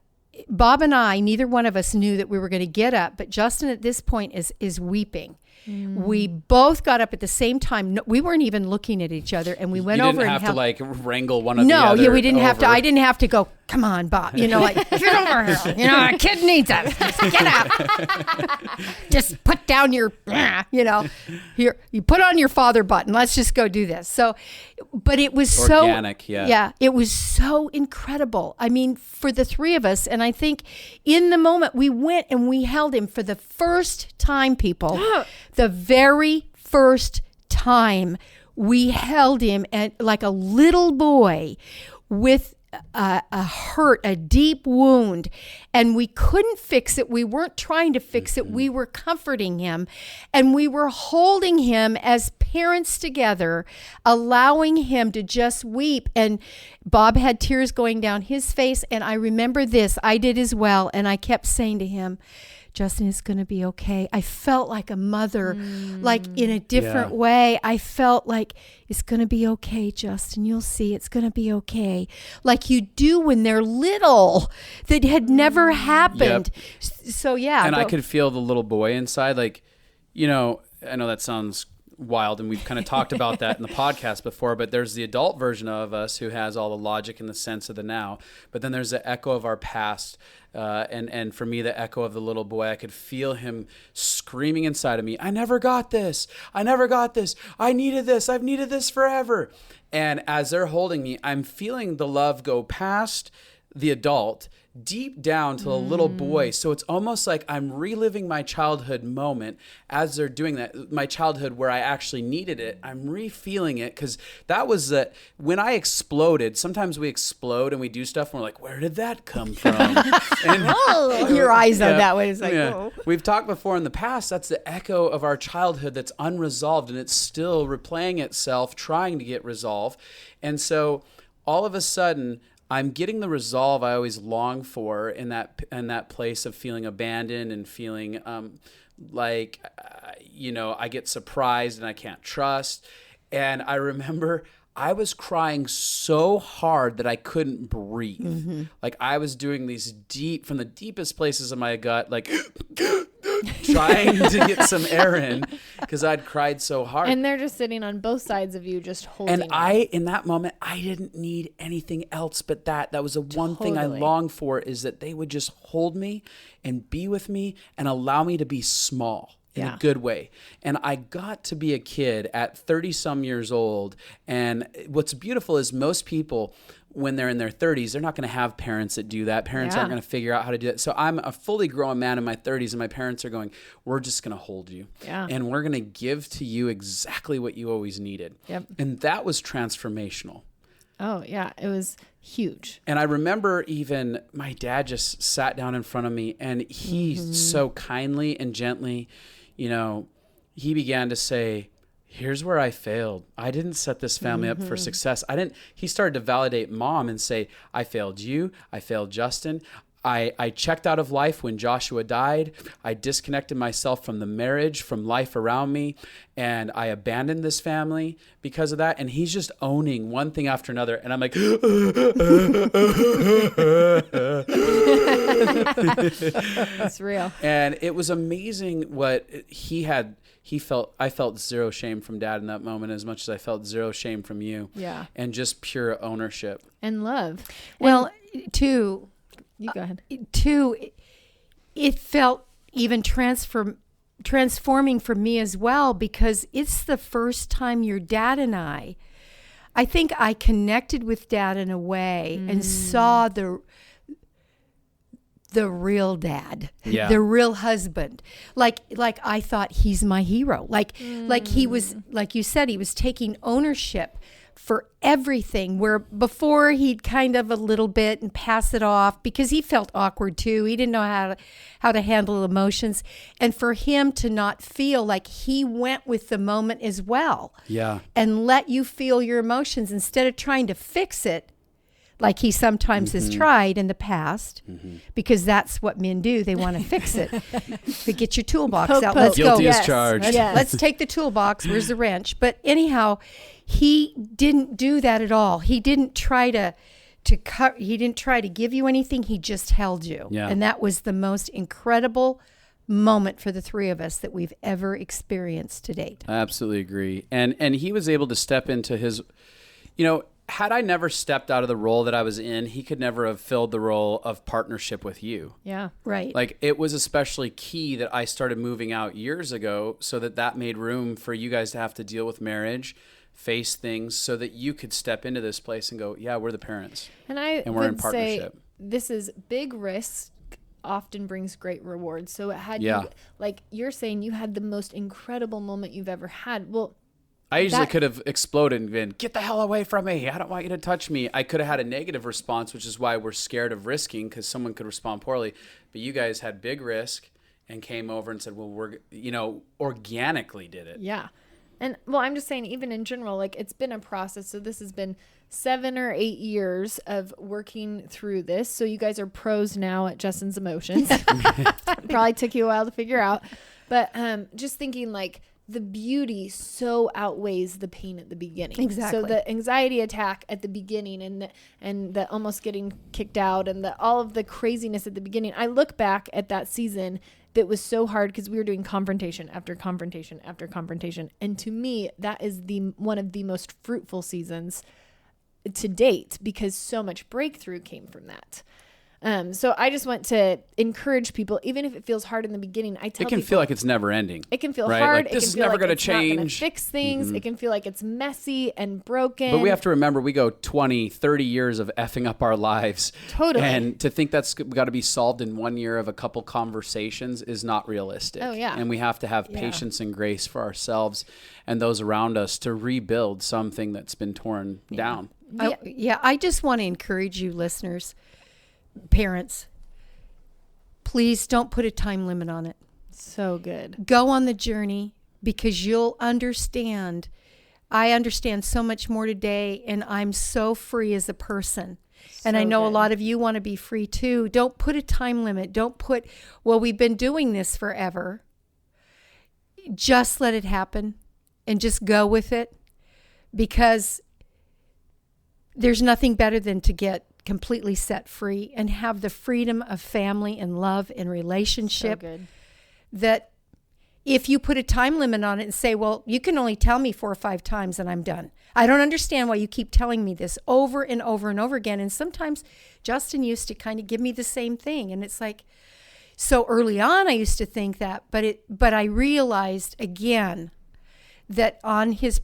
Bob and I, neither one of us knew that we were going to get up, but Justin at this point is weeping. We both got up at the same time. No, we weren't even looking at each other, and we went over and You didn't have to like wrangle one of the other. No, we didn't have to. over. I didn't have to go, come on, Bob. Get over here. A kid needs us. Get up. Just put down your, here. You put on your father button. Let's just go do this. So, but it was organic, Yeah, it was so incredible. I mean, for the three of us, and I think in the moment we went and we held him for the first time, people. The very first time we held him and like a little boy with a hurt, a deep wound, and we couldn't fix it. We weren't trying to fix it. We were comforting him, and we were holding him as parents together, allowing him to just weep. And Bob had tears going down his face, and I remember this. I did as well, and I kept saying to him, Justin, it's going to be okay. I felt like a mother, like in a different way. I felt like it's going to be okay, Justin. You'll see it's going to be okay. Like you do when they're little, that had never happened. Yep. So, yeah. And I could feel the little boy inside. Like, I know that sounds wild, and we've kind of talked about that in the podcast before, but there's the adult version of us who has all the logic and the sense of the now, but then there's the echo of our past, and for me, the echo of the little boy. I could feel him screaming inside of me, I never got this, I needed this, I've needed this forever. And as they're holding me, I'm feeling the love go past the adult deep down to the little boy. So it's almost like I'm reliving my childhood moment as they're doing that. My childhood where I actually needed it. I'm re-feeling it, because that was when I exploded. Sometimes we explode and we do stuff and we're like, where did that come from? And your eyes are that way. It's like, whoa. We've talked before in the past, that's the echo of our childhood that's unresolved, and it's still replaying itself, trying to get resolved. And so all of a sudden, I'm getting the resolve I always long for in that place of feeling abandoned and feeling I get surprised and I can't trust. And I remember I was crying so hard that I couldn't breathe. Mm-hmm. Like I was doing these from the deepest places of my gut, like trying to get some air in, because I'd cried so hard. And they're just sitting on both sides of you, just holding And in that moment, I didn't need anything else but that. That was the one thing I longed for, is that they would just hold me and be with me and allow me to be small. In a good way. And I got to be a kid at 30 some years old. And what's beautiful is most people, when they're in their 30s, they're not going to have parents that do that. Parents aren't going to figure out how to do it. So I'm a fully grown man in my 30s, and my parents are going, we're just going to hold you. Yeah. And we're going to give to you exactly what you always needed. Yep. And that was transformational. Oh, yeah. It was huge. And I remember even my dad just sat down in front of me, and he so kindly and gently, he began to say, here's where I failed. I didn't set this family up for success. He started to validate Mom and say, I failed you. I failed Justin. I checked out of life when Joshua died. I disconnected myself from the marriage, from life around me, and I abandoned this family because of that. And he's just owning one thing after another. And I'm like, That's real. And it was amazing what he felt. I felt zero shame from Dad in that moment, as much as I felt zero shame from you. Yeah. And just pure ownership. And love. Well, you go ahead. It felt even transforming for me as well, because it's the first time your dad and I think I connected with Dad in a way and saw the real dad, the real husband. Like I thought, he's my hero. Like he was, like you said, he was taking ownership for everything, where before he'd kind of a little bit and pass it off because he felt awkward too. He didn't know how to handle emotions. And for him to not feel like he went with the moment as well. Yeah. And let you feel your emotions instead of trying to fix it, like he sometimes has tried in the past, because that's what men do. They want to fix it. They get your toolbox out. Let's go. Guilty as charged. Let's take the toolbox. Where's the wrench? But anyhow, he didn't do that at all. He didn't try to cut. He didn't try to give you anything. He just held you. Yeah. And that was the most incredible moment for the three of us that we've ever experienced to date. I absolutely agree. And he was able to step into his, had I never stepped out of the role that I was in, he could never have filled the role of partnership with you. Yeah. Right. Like, it was especially key that I started moving out years ago, so that made room for you guys to have to deal with marriage, face things, so that you could step into this place and go, yeah, we're the parents. And we're in partnership. Say this is big risk often brings great rewards. So it had you, like you're saying, you had the most incredible moment you've ever had. Well, I usually could have exploded and been, get the hell away from me. I don't want you to touch me. I could have had a negative response, which is why we're scared of risking, because someone could respond poorly. But you guys had big risk and came over and said, well, we're, organically did it. Yeah. And well, I'm just saying, even in general, like it's been a process. So this has been 7 or 8 years of working through this. So you guys are pros now at Justin's emotions. Probably took you a while to figure out. But just thinking like the beauty so outweighs the pain at the beginning. Exactly. So the anxiety attack at the beginning and the almost getting kicked out and all of the craziness at the beginning. I look back at that season that was so hard because we were doing confrontation after confrontation after confrontation. And to me, that is one of the most fruitful seasons to date because so much breakthrough came from that. So I just want to encourage people, even if it feels hard in the beginning, I tell people. It can feel like it's never ending. It can feel right? hard. Like, this it can is feel never like going to it's not gonna change. Fix things. It can feel like it's messy and broken. But we have to remember, we go 20, 30 years of effing up our lives. Totally. And to think that's got to be solved in 1 year of a couple conversations is not realistic. Oh, yeah. And we have to have patience and grace for ourselves and those around us to rebuild something that's been torn down. I just want to encourage you listeners, parents, please don't put a time limit on it. So good. Go on the journey because you'll understand. I understand so much more today, and I'm so free as a person. And I know a lot of you want to be free too. Don't put a time limit. Don't put, well, we've been doing this forever. Just let it happen and just go with it, because there's nothing better than to get completely set free and have the freedom of family and love and relationship. So good. That if you put a time limit on it and say, well, you can only tell me 4 or 5 times and I'm done. I don't understand why you keep telling me this over and over and over again. And sometimes Justin used to kind of give me the same thing. And it's like, so early on I used to think that, but I realized again that on his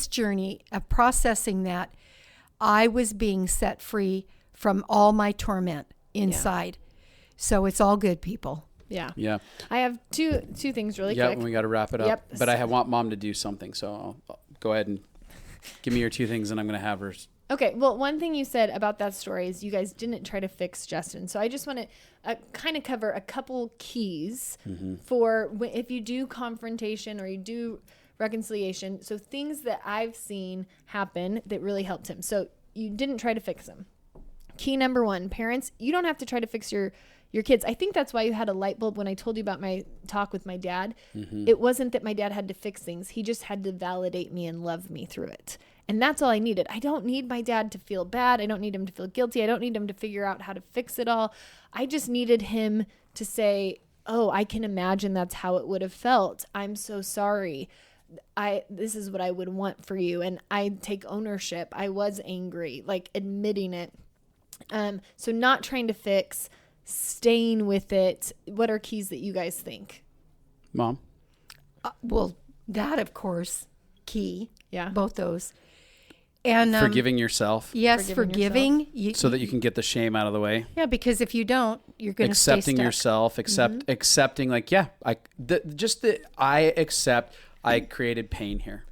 journey of processing that, I was being set free from all my torment inside. Yeah. So it's all good, people. Yeah. Yeah. I have two things really quick. Yeah, we got to wrap it up. Yep. But I want Mom to do something. So I'll go ahead and give me your 2 things and I'm going to have hers. Okay. Well, one thing you said about that story is you guys didn't try to fix Justin. So I just want to kind of cover a couple keys for if you do confrontation or you do reconciliation. So things that I've seen happen that really helped him. So you didn't try to fix him. Key number 1, parents, you don't have to try to fix your kids. I think that's why you had a light bulb when I told you about my talk with my dad. It wasn't that my dad had to fix things. He just had to validate me and love me through it. And that's all I needed. I don't need my dad to feel bad. I don't need him to feel guilty. I don't need him to figure out how to fix it all. I just needed him to say, oh, I can imagine that's how it would have felt. I'm so sorry. This is what I would want for you. And I take ownership. I was angry, like admitting it. So not trying to fix, staying with it. What are keys that you guys think? Mom? Well, that of course, key. Yeah. Both those. And forgiving yourself. Yes, forgiving. So that you can get the shame out of the way. Yeah, because if you don't, you're going to stay stuck. Accepting yourself, accepting like, I accept I created pain here.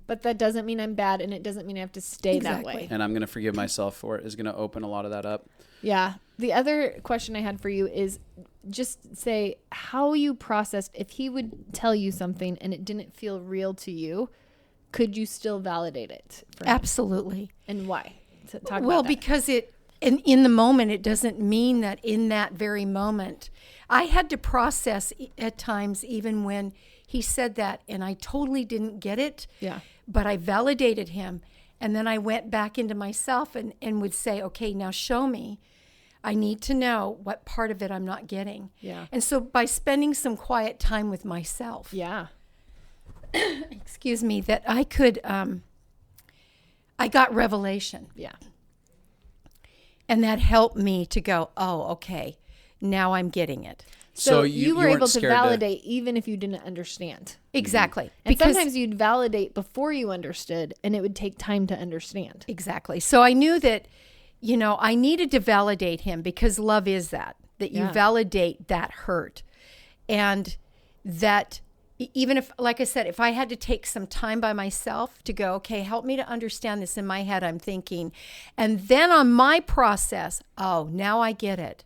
But that doesn't mean I'm bad, and it doesn't mean I have to stay that way. And I'm going to forgive myself for it is going to open a lot of that up. Yeah. The other question I had for you is just say how you processed, if he would tell you something and it didn't feel real to you, could you still validate it? Absolutely. And why? Talk well, about that. because in the moment, it doesn't mean that in that very moment. I had to process at times, even when he said that, and I totally didn't get it. Yeah. But I validated him. And then I went back into myself and would say, okay, now show me. I need to know what part of it I'm not getting. Yeah. And so by spending some quiet time with myself. Yeah. Excuse me, that I could, I got revelation. Yeah. And that helped me to go, oh, okay, now I'm getting it. So you were able to validate even if you didn't understand. Exactly. And sometimes you'd validate before you understood, and it would take time to understand. Exactly. So I knew that, I needed to validate him, because love is that you validate that hurt, and that even if, like I said, if I had to take some time by myself to go, okay, help me to understand this in my head, I'm thinking. And then on my process, oh, now I get it.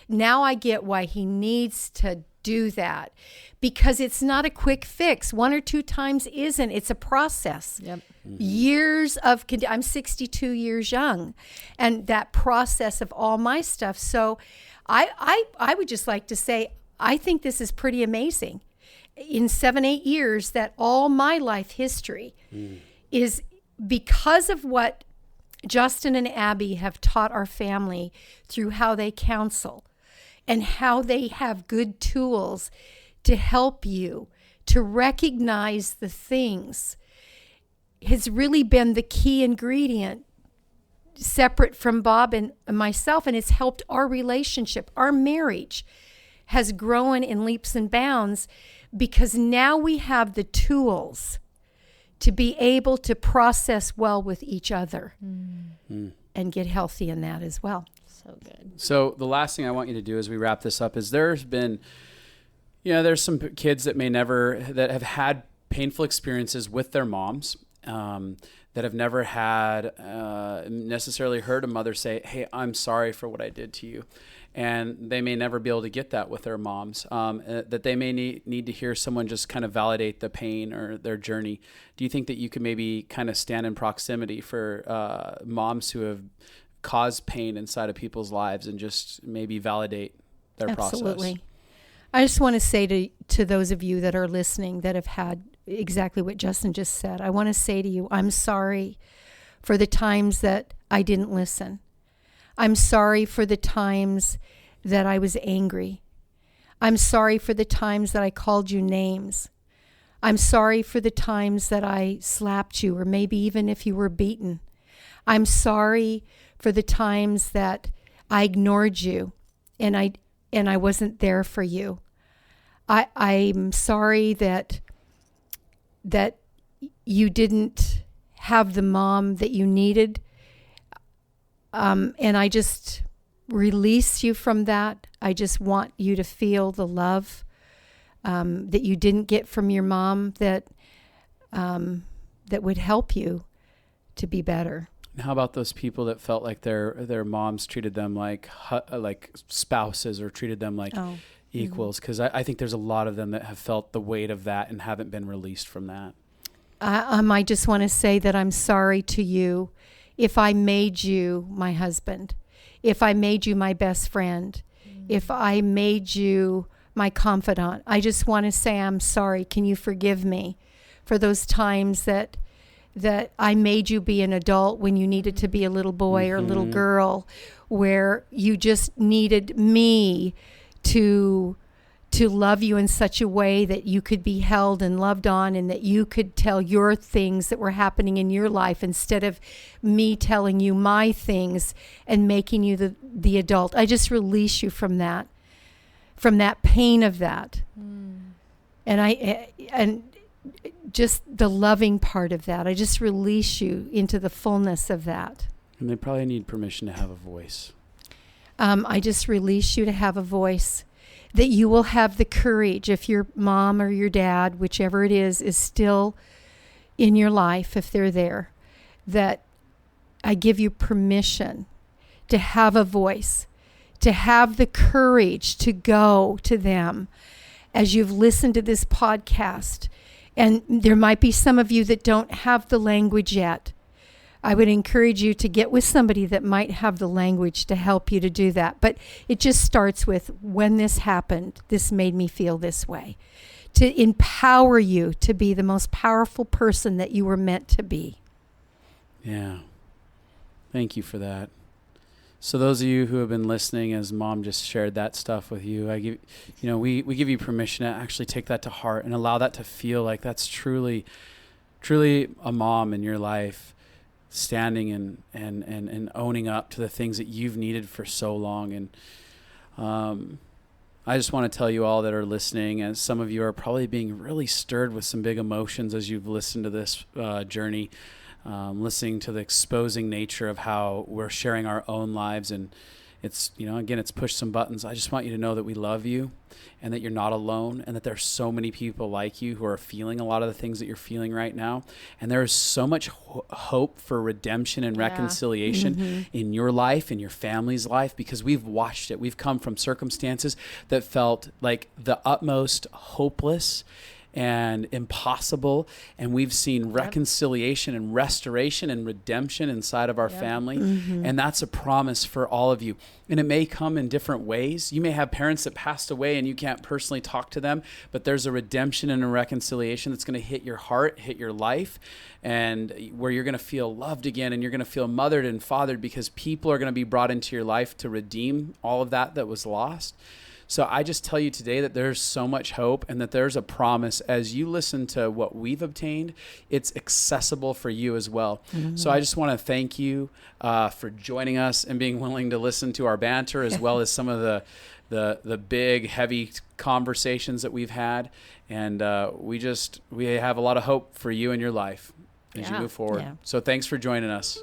Now I get why he needs to do that, because it's not a quick fix. 1 or 2 times isn't. It's a process. Yep. Years of, I'm 62 years young, and that process of all my stuff. So I would just like to say, I think this is pretty amazing. In 7-8 years, that all my life history is because of what Justin and Abby have taught our family through how they counsel and how they have good tools to help you to recognize the things, has really been the key ingredient separate from Bob and myself. And it's helped our relationship. Our marriage has grown in leaps and bounds because now we have the tools to be able to process well with each other and get healthy in that as well. So good. So the last thing I want you to do as we wrap this up is there's been, there's some kids that that have had painful experiences with their moms, that have never had necessarily heard a mother say, hey, I'm sorry for what I did to you. And they may never be able to get that with their moms, that they may need to hear someone just kind of validate the pain or their journey. Do you think that you could maybe kind of stand in proximity for moms who have caused pain inside of people's lives and just maybe validate their process? Absolutely. I just want to say to those of you that are listening that have had exactly what Justin just said, I want to say to you, I'm sorry for the times that I didn't listen. I'm sorry for the times that I was angry. I'm sorry for the times that I called you names. I'm sorry for the times that I slapped you, or maybe even if you were beaten. I'm sorry for the times that I ignored you and I wasn't there for you. I'm sorry that you didn't have the mom that you needed. And I just release you from that. I just want you to feel the love that you didn't get from your mom that would help you to be better. And how about those people that felt like their moms treated them like spouses or treated them like equals? Because I think there's a lot of them that have felt the weight of that and haven't been released from that. I just want to say that I'm sorry to you if I made you my husband, if I made you my best friend, if I made you my confidant. I just want to say I'm sorry. Can you forgive me for those times that I made you be an adult when you needed to be a little boy or a little girl, where you just needed me to love you in such a way that you could be held and loved on, and that you could tell your things that were happening in your life instead of me telling you my things and making you the adult. I just release you from that pain of that. And just the loving part of that. I just release you into the fullness of that. And they probably need permission to have a voice. I just release you to have a voice, that you will have the courage, if your mom or your dad, whichever it is still in your life, if they're there, that I give you permission to have a voice, to have the courage to go to them as you've listened to this podcast. And there might be some of you that don't have the language yet. I would encourage you to get with somebody that might have the language to help you to do that. But it just starts with, when this happened, this made me feel this way. To empower you to be the most powerful person that you were meant to be. Yeah. Thank you for that. So those of you who have been listening as Mom just shared that stuff with you, we give you permission to actually take that to heart and allow that to feel like that's truly a mom in your life, standing and owning up to the things that you've needed for so long. And I just want to tell you all that are listening, as some of you are probably being really stirred with some big emotions as you've listened to this journey, listening to the exposing nature of how we're sharing our own lives and it's, again, it's push some buttons. I just want you to know that we love you and that you're not alone, and that there's so many people like you who are feeling a lot of the things that you're feeling right now. And there is so much hope for redemption and reconciliation in your life, in your family's life, because we've watched it. We've come from circumstances that felt like the utmost hopeless and impossible, and we've seen reconciliation and restoration and redemption inside of our family, and that's a promise for all of you. And it may come in different ways. You may have parents that passed away and you can't personally talk to them, but there's a redemption and a reconciliation that's going to hit your heart, hit your life, and where you're going to feel loved again, and you're going to feel mothered and fathered, because people are going to be brought into your life to redeem all of that was lost. So I just tell you today that there's so much hope, and that there's a promise. As you listen to what we've obtained, it's accessible for you as well. So I just want to thank you for joining us and being willing to listen to our banter, as well as some of the big, heavy conversations that we've had. And we have a lot of hope for you in your life as you move forward. So thanks for joining us.